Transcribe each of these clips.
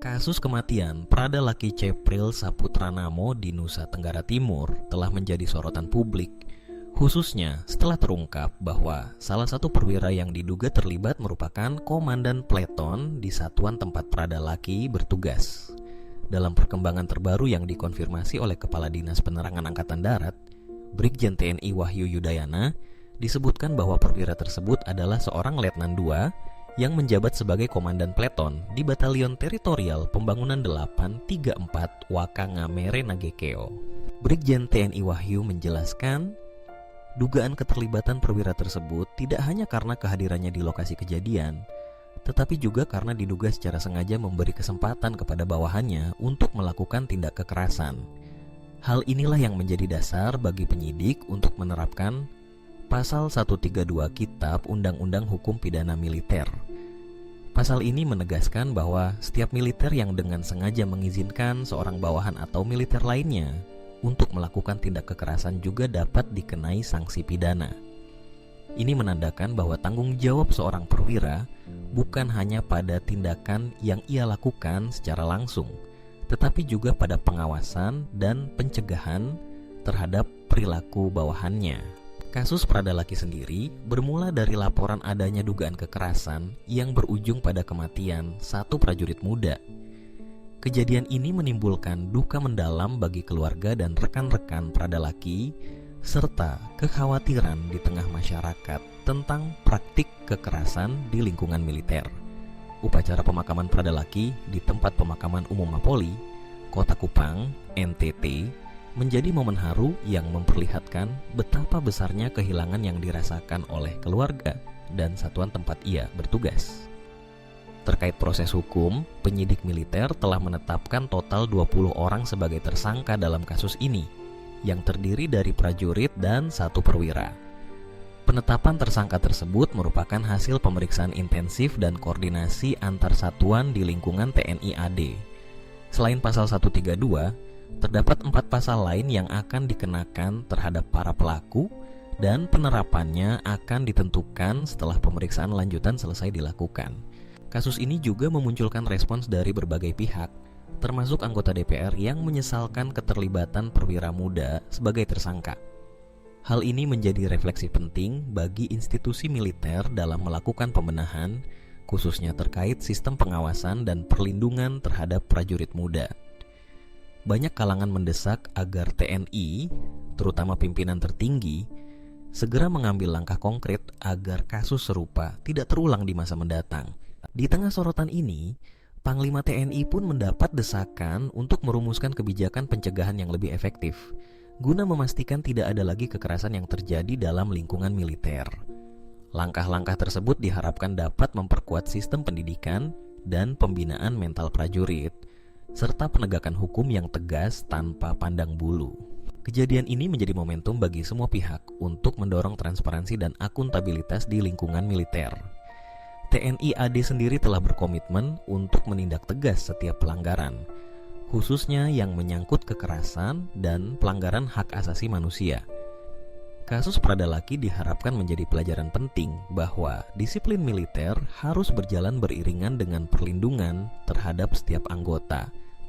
Kasus kematian Prada Laki Cepril Saputra Namo di Nusa Tenggara Timur telah menjadi sorotan publik, khususnya setelah terungkap bahwa salah satu perwira yang diduga terlibat merupakan komandan peleton di satuan tempat Prada Laki bertugas. Dalam perkembangan terbaru yang dikonfirmasi oleh Kepala Dinas Penerangan Angkatan Darat, Brigjen TNI Wahyu Yudayana, disebutkan bahwa perwira tersebut adalah seorang Letnan II yang menjabat sebagai komandan peleton di Batalion Teritorial Pembangunan 834 Wakangamere Nagekeo. Brigjen TNI Wahyu menjelaskan, dugaan keterlibatan perwira tersebut tidak hanya karena kehadirannya di lokasi kejadian, tetapi juga karena diduga secara sengaja memberi kesempatan kepada bawahannya untuk melakukan tindak kekerasan. Hal inilah yang menjadi dasar bagi penyidik untuk menerapkan Pasal 132 Kitab Undang-Undang Hukum Pidana Militer. Pasal ini menegaskan bahwa setiap militer yang dengan sengaja mengizinkan seorang bawahan atau militer lainnya untuk melakukan tindak kekerasan juga dapat dikenai sanksi pidana. Ini menandakan bahwa tanggung jawab seorang perwira bukan hanya pada tindakan yang ia lakukan secara langsung, tetapi juga pada pengawasan dan pencegahan terhadap perilaku bawahannya. Kasus Prada Laki sendiri bermula dari laporan adanya dugaan kekerasan yang berujung pada kematian satu prajurit muda. Kejadian ini menimbulkan duka mendalam bagi keluarga dan rekan-rekan Prada Laki, serta kekhawatiran di tengah masyarakat tentang praktik kekerasan di lingkungan militer. Upacara pemakaman Prada Laki di tempat pemakaman umum Mapoli, Kota Kupang, NTT, menjadi momen haru yang memperlihatkan betapa besarnya kehilangan yang dirasakan oleh keluarga dan satuan tempat ia bertugas. Terkait proses hukum, penyidik militer telah menetapkan total 20 orang sebagai tersangka dalam kasus ini, yang terdiri dari prajurit dan satu perwira. Penetapan tersangka tersebut merupakan hasil pemeriksaan intensif dan koordinasi antar satuan di lingkungan TNI AD. Selain pasal 132, terdapat 4 pasal lain yang akan dikenakan terhadap para pelaku dan penerapannya akan ditentukan setelah pemeriksaan lanjutan selesai dilakukan. Kasus ini juga memunculkan respons dari berbagai pihak, termasuk anggota DPR yang menyesalkan keterlibatan perwira muda sebagai tersangka. Hal ini menjadi refleksi penting bagi institusi militer dalam melakukan pembenahan, khususnya terkait sistem pengawasan dan perlindungan terhadap prajurit muda. Banyak kalangan mendesak agar TNI, terutama pimpinan tertinggi, segera mengambil langkah konkret agar kasus serupa tidak terulang di masa mendatang. Di tengah sorotan ini, Panglima TNI pun mendapat desakan untuk merumuskan kebijakan pencegahan yang lebih efektif, guna memastikan tidak ada lagi kekerasan yang terjadi dalam lingkungan militer. Langkah-langkah tersebut diharapkan dapat memperkuat sistem pendidikan dan pembinaan mental prajurit, serta penegakan hukum yang tegas tanpa pandang bulu. Kejadian ini menjadi momentum bagi semua pihak untuk mendorong transparansi dan akuntabilitas di lingkungan militer. TNI AD sendiri telah berkomitmen untuk menindak tegas setiap pelanggaran, khususnya yang menyangkut kekerasan dan pelanggaran hak asasi manusia. Kasus Prada Laki diharapkan menjadi pelajaran penting bahwa disiplin militer harus berjalan beriringan dengan perlindungan terhadap setiap anggota,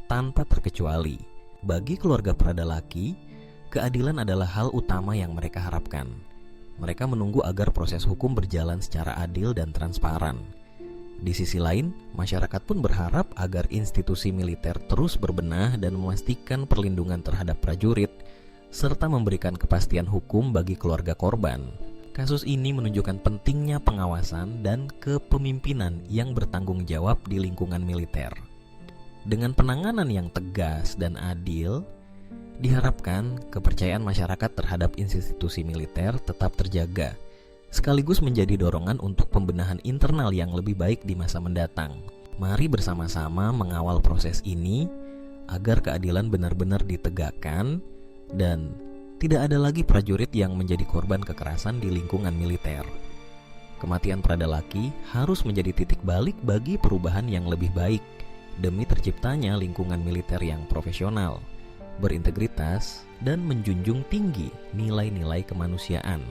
tanpa terkecuali. Bagi keluarga Prada Laki, keadilan adalah hal utama yang mereka harapkan. Mereka menunggu agar proses hukum berjalan secara adil dan transparan. Di sisi lain, masyarakat pun berharap agar institusi militer terus berbenah dan memastikan perlindungan terhadap prajurit, serta memberikan kepastian hukum bagi keluarga korban. Kasus ini menunjukkan pentingnya pengawasan dan kepemimpinan yang bertanggung jawab di lingkungan militer. Dengan penanganan yang tegas dan adil, diharapkan kepercayaan masyarakat terhadap institusi militer tetap terjaga, sekaligus menjadi dorongan untuk pembenahan internal yang lebih baik di masa mendatang. Mari bersama-sama mengawal proses ini agar keadilan benar-benar ditegakkan dan tidak ada lagi prajurit yang menjadi korban kekerasan di lingkungan militer. Kematian Prada Laki harus menjadi titik balik bagi perubahan yang lebih baik demi terciptanya lingkungan militer yang profesional, berintegritas, dan menjunjung tinggi nilai-nilai kemanusiaan.